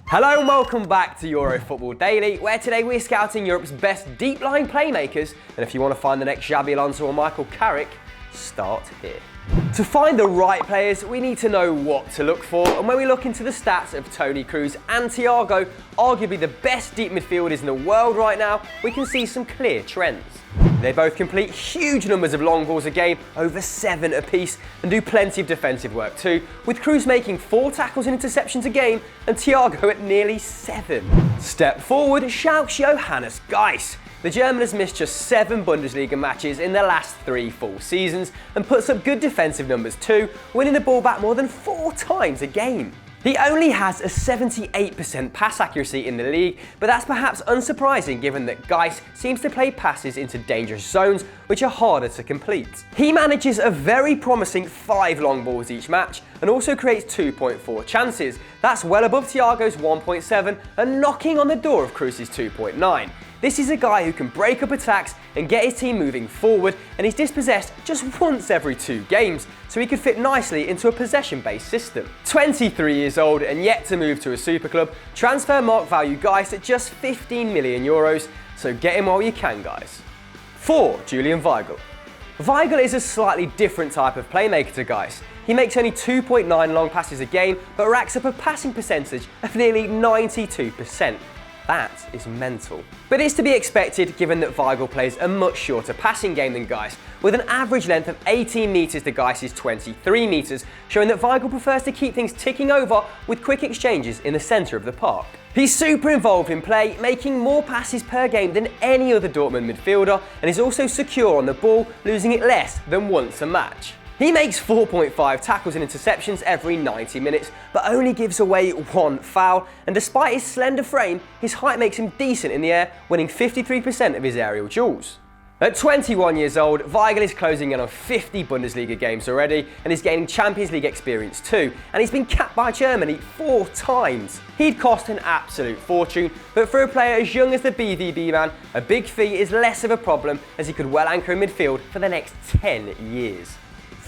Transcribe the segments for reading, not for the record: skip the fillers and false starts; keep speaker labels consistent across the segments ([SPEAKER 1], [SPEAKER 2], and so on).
[SPEAKER 1] Hello and welcome back to Euro Football Daily, where today we're scouting Europe's best deep-lying playmakers, and if you want to find the next Xabi Alonso or Michael Carrick, start here. To find the right players, we need to know what to look for, and when we look into the stats of Toni Kroos and Thiago, arguably the best deep midfielders in the world right now, we can see some clear trends. They both complete huge numbers of long balls a game, over 7 apiece, and do plenty of defensive work too, with Kroos making 4 tackles and interceptions a game, and Thiago at nearly 7. Step forward shouts Johannes Schmidt. The German has missed just 7 Bundesliga matches in the last 3 full seasons, and puts up good defensive numbers too, winning the ball back more than 4 times a game. He only has a 78% pass accuracy in the league, but that's perhaps unsurprising given that Schmidt seems to play passes into dangerous zones which are harder to complete. He manages a very promising 5 long balls each match and also creates 2.4 chances. That's well above Thiago's 1.7 and knocking on the door of Kroos' 2.9. This is a guy who can break up attacks and get his team moving forward, and he's dispossessed just once every 2 games, so he could fit nicely into a possession-based system. 23 years old and yet to move to a super club, transfer market value Schmidt at just 15 million euros, so get him while you can, guys. 4. Julian Weigl. Weigl is a slightly different type of playmaker to Schmidt. He makes only 2.9 long passes a game, but racks up a passing percentage of nearly 92%. That is mental. But it's to be expected given that Weigl plays a much shorter passing game than Schmidt, with an average length of 18 metres to Schmidt's 23 metres, showing that Weigl prefers to keep things ticking over with quick exchanges in the centre of the park. He's super involved in play, making more passes per game than any other Dortmund midfielder, and is also secure on the ball, losing it less than once a match. He makes 4.5 tackles and interceptions every 90 minutes, but only gives away 1 foul, and despite his slender frame, his height makes him decent in the air, winning 53% of his aerial duels. At 21 years old, Weigl is closing in on 50 Bundesliga games already, and is gaining Champions League experience too, and he's been capped by Germany 4 times. He'd cost an absolute fortune, but for a player as young as the BVB man, a big fee is less of a problem, as he could well anchor in midfield for the next 10 years.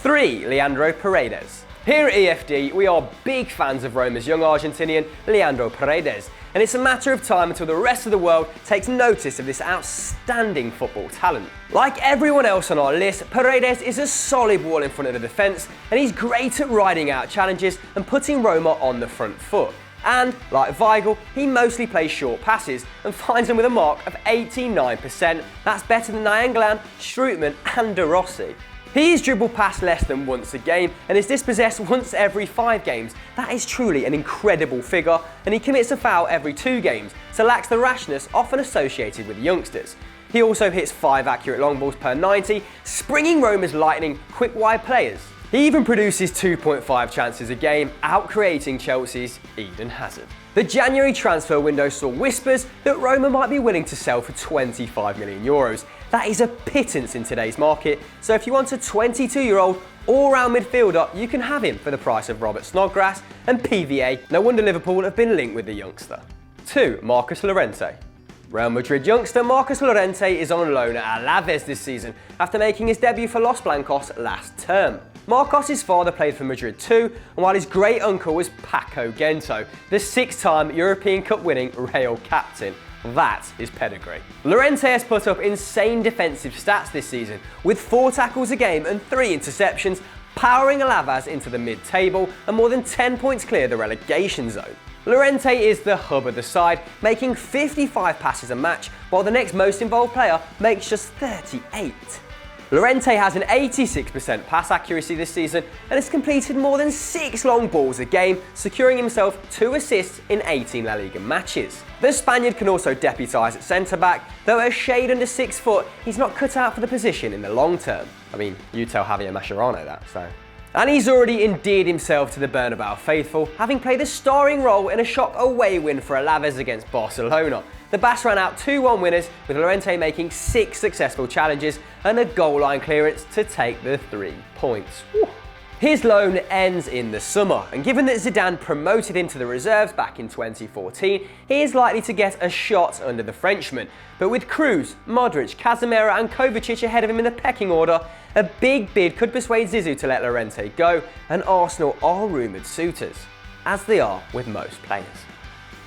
[SPEAKER 1] 3. Leandro Paredes. Here at EFD, we are big fans of Roma's young Argentinian, Leandro Paredes, and it's a matter of time until the rest of the world takes notice of this outstanding football talent. Like everyone else on our list, Paredes is a solid wall in front of the defence, and he's great at riding out challenges and putting Roma on the front foot. And, like Weigl, he mostly plays short passes and finds them with a mark of 89%. That's better than Nainggolan, Strootman and De Rossi. He's dribbled past less than once a game and is dispossessed once every 5 games. That is truly an incredible figure, and he commits a foul every 2 games, so lacks the rashness often associated with youngsters. He also hits 5 accurate long balls per 90, springing Roma's lightning quick wide players. He even produces 2.5 chances a game, out-creating Chelsea's Eden Hazard. The January transfer window saw whispers that Roma might be willing to sell for 25 million euros. That is a pittance in today's market, so if you want a 22-year-old all-round midfielder, you can have him for the price of Robert Snodgrass and PVA. No wonder Liverpool have been linked with the youngster. 2. Marcos Llorente. Real Madrid youngster Marcos Llorente is on loan at Alaves this season after making his debut for Los Blancos last term. Marcos' father played for Madrid too, and while his great uncle was Paco Gento, the 6-time European Cup winning Real captain. That is pedigree. Llorente has put up insane defensive stats this season, with 4 tackles a game and 3 interceptions, powering Alaves into the mid-table and more than 10 points clear the relegation zone. Llorente is the hub of the side, making 55 passes a match, while the next most involved player makes just 38. Llorente has an 86% pass accuracy this season and has completed more than 6 long balls a game, securing himself 2 assists in 18 La Liga matches. The Spaniard can also deputise at centre-back, though at a shade under 6 foot, he's not cut out for the position in the long term. I mean, you tell Javier Mascherano that, so. And he's already endeared himself to the Bernabeu faithful, having played a starring role in a shock away win for Alaves against Barcelona. The Basque ran out 2-1 winners, with Llorente making 6 successful challenges and a goal line clearance to take the 3 points. Whew. His loan ends in the summer, and given that Zidane promoted him to the reserves back in 2014, he is likely to get a shot under the Frenchman. But with Kroos, Modric, Casemiro and Kovacic ahead of him in the pecking order, a big bid could persuade Zizou to let Llorente go, and Arsenal are rumoured suitors. as they are with most players.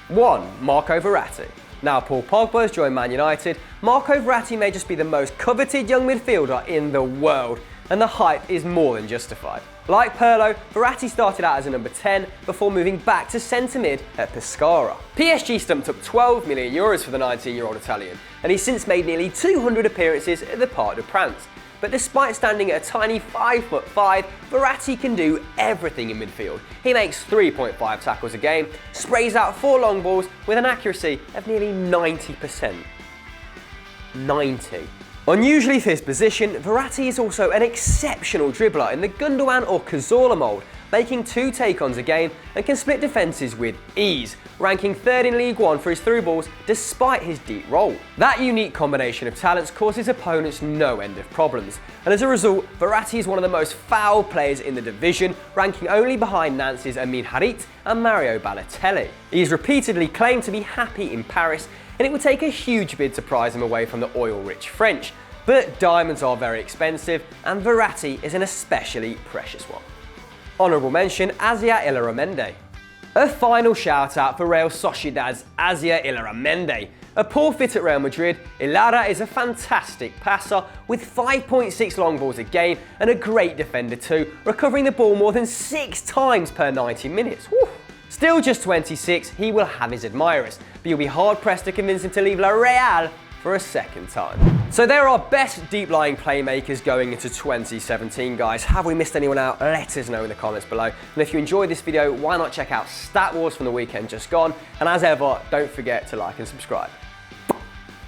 [SPEAKER 1] 1. Marco Verratti. Now Paul Pogba has joined Man United, Marco Verratti may just be the most coveted young midfielder in the world, and the hype is more than justified. Like Pirlo, Verratti started out as a number 10 before moving back to centre mid at Pescara. PSG stumped up €12 million for the 19-year-old Italian, and he's since made nearly 200 appearances at the Parc des Princes. But despite standing at a tiny 5'5", Verratti can do everything in midfield. He makes 3.5 tackles a game, sprays out 4 long balls with an accuracy of nearly 90%. 90. Unusually for his position, Verratti is also an exceptional dribbler in the Gundogan or Cazorla mould, making 2 take-ons a game and can split defences with ease, ranking 3rd in League One for his through balls despite his deep role. That unique combination of talents causes opponents no end of problems, and as a result, Verratti is one of the most foul players in the division, ranking only behind Nancy's Amin Harit and Mario Balotelli. He is repeatedly claimed to be happy in Paris, and it would take a huge bid to prize him away from the oil-rich French. But diamonds are very expensive, and Verratti is an especially precious one. Honourable mention, Asia Ilaramendi. A final shout out for Real Sociedad's Asia Ilaramendi. A poor fit at Real Madrid, Ilara is a fantastic passer with 5.6 long balls a game and a great defender too, recovering the ball more than 6 times per 90 minutes. Woo. Still just 26, he will have his admirers, but you'll be hard pressed to convince him to leave La Real for a second time. So there are best deep-lying playmakers going into 2017, guys. Have we missed anyone out? Let us know in the comments below. And if you enjoyed this video, why not check out Stat Wars from the weekend just gone? And as ever, don't forget to like and subscribe.